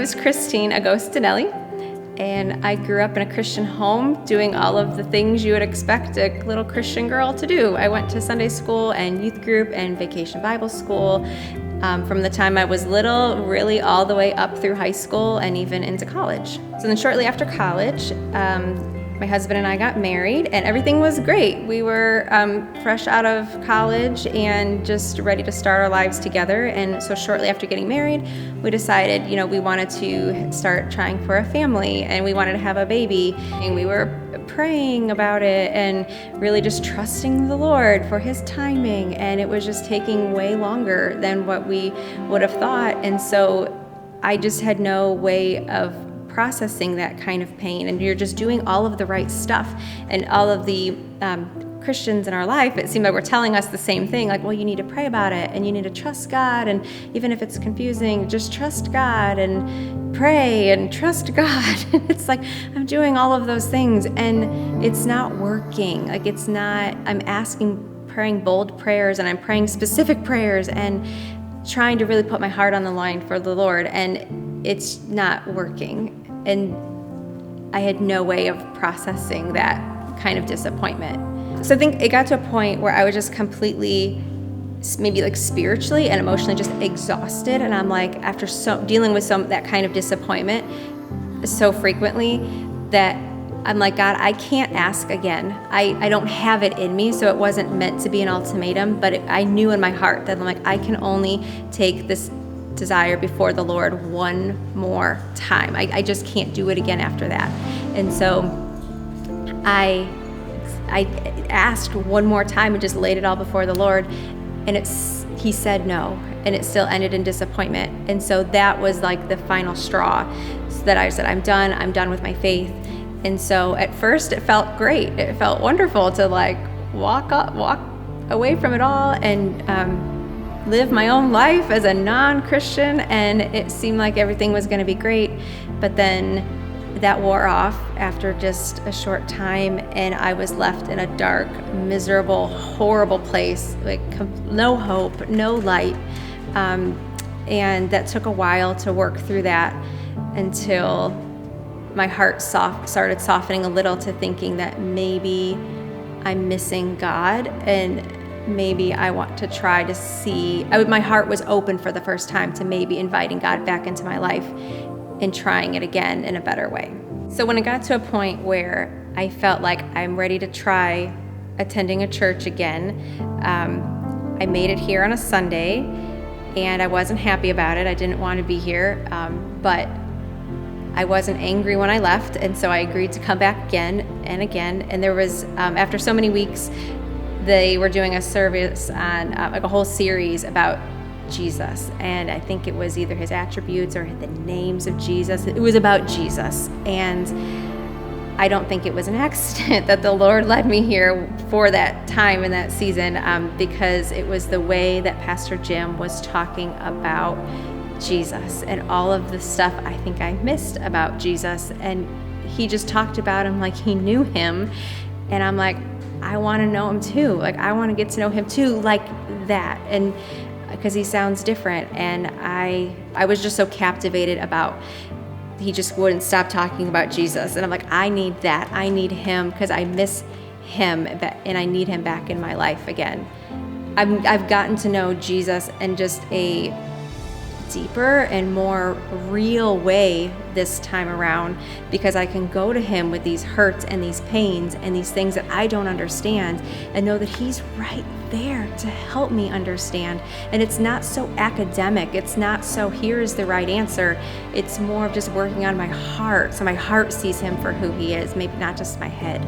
is Christine Agostinelli, and I grew up in a Christian home doing all of the things you would expect a little Christian girl to do. I went to Sunday school and youth group and vacation Bible school from the time I was little, really all the way up through high school and even into college. So then shortly after college, my husband and I got married, and everything was great. We were fresh out of college and just ready to start our lives together. And so shortly after getting married, we decided, we wanted to start trying for a family, and we wanted to have a baby. And we were praying about it and really just trusting the Lord for His timing. And it was just taking way longer than what we would have thought. And so I just had no way of processing that kind of pain, and you're just doing all of the right stuff, and all of the Christians in our life, it seemed like were telling us the same thing, like, well, you need to pray about it, and you need to trust God, and even if it's confusing, just trust God and pray and trust God. And it's like I'm doing all of those things and it's not working. Like it's not, praying bold prayers, and I'm praying specific prayers and trying to really put my heart on the line for the Lord, and it's not working. And I had no way of processing that kind of disappointment. So I think it got to a point where I was just completely, maybe like spiritually and emotionally just exhausted. And I'm like, after dealing with that kind of disappointment so frequently, that I'm like, God, I can't ask again. I don't have it in me, so it wasn't meant to be an ultimatum, but I knew in my heart that I'm like, I can only take this desire before the Lord one more time. I just can't do it again after that. And so I asked one more time and just laid it all before the Lord, and He said no, and it still ended in disappointment. And so that was like the final straw, so that I said, I'm done with my faith. And so at first it felt great. It felt wonderful to like walk away from it all and live my own life as a non-Christian, and it seemed like everything was going to be great. But then that wore off after just a short time, and I was left in a dark, miserable, horrible place, like no hope, no light. And that took a while to work through that, until my heart started softening a little to thinking that maybe I'm missing God, and maybe I want to try to see. My heart was open for the first time to maybe inviting God back into my life and trying it again in a better way. So when it got to a point where I felt like I'm ready to try attending a church again, I made it here on a Sunday, and I wasn't happy about it. I didn't want to be here, but I wasn't angry when I left, and so I agreed to come back again and again. And there was, after so many weeks, they were doing a service on like a whole series about Jesus, and I think it was either His attributes or the names of Jesus. It was about Jesus, and I don't think it was an accident that the Lord led me here for that time in that season, because it was the way that Pastor Jim was talking about Jesus and all of the stuff I think I missed about Jesus. And he just talked about Him like he knew Him, and I'm like, I want to know Him too. Like I want to get to know Him too, like that. And because He sounds different, and I was just so captivated about, he just wouldn't stop talking about Jesus, and I'm like, I need that. I need Him, because I miss Him, and I need Him back in my life again. I've gotten to know Jesus in just a deeper and more real way this time around, because I can go to Him with these hurts and these pains and these things that I don't understand, and know that He's right there to help me understand. And it's not so academic. It's not so here's the right answer. It's more of just working on my heart, so my heart sees Him for who He is, maybe not just my head.